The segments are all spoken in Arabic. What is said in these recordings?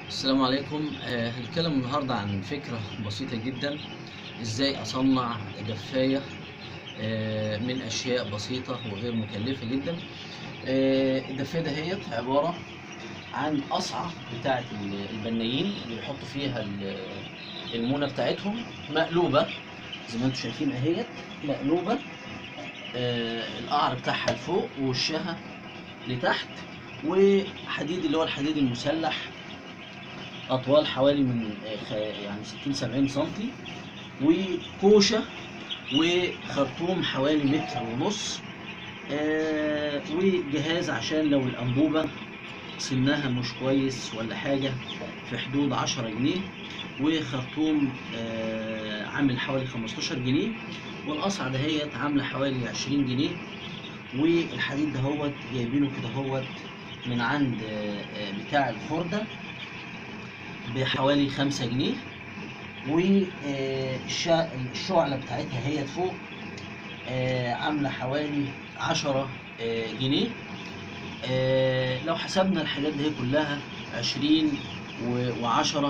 السلام عليكم. هنتكلم النهارده عن فكرة بسيطة جدا، ازاي اصنع دفاية من اشياء بسيطة وغير مكلفة جدا. الدفاية دهيت عبارة عن قصعة بتاعة البنايين اللي بيحطوا فيها المونة بتاعتهم، مقلوبة زي ما انتم شايفين اهيت، مقلوبة. القعر بتاعها لفوق ووشها لتحت، وحديد اللي هو الحديد المسلح، اطوال حوالي من يعني 60-70 سنتي، وكوشه وخرطوم حوالي متر ونص، وجهاز عشان لو الانبوبه سنها مش كويس ولا حاجه في حدود 10 جنيه، وخرطوم عامل حوالي 15 جنيه، والقصعه دهيت عامله حوالي 20 جنيه، والحديد دهوت جايبينه كده هوت من عند بتاع الخردة بحوالي 5 جنيه، والشعلة بتاعتها هي فوق عاملة حوالي 10 جنيه. لو حسبنا الحاجات دي كلها 20 و10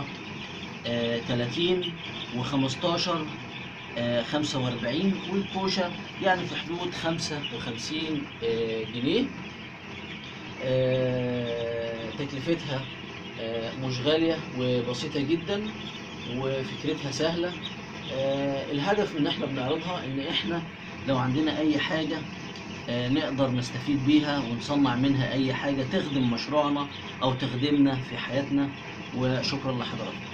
30 و15 45، والكوشة يعني في حدود 55 جنيه. تكلفتها مش غالية وبسيطة جدا، وفكرتها سهلة. الهدف من ان احنا بنعرضها ان احنا لو عندنا اي حاجة نقدر نستفيد بيها ونصنع منها اي حاجة تخدم مشروعنا او تخدمنا في حياتنا. وشكرا لحضراتكم.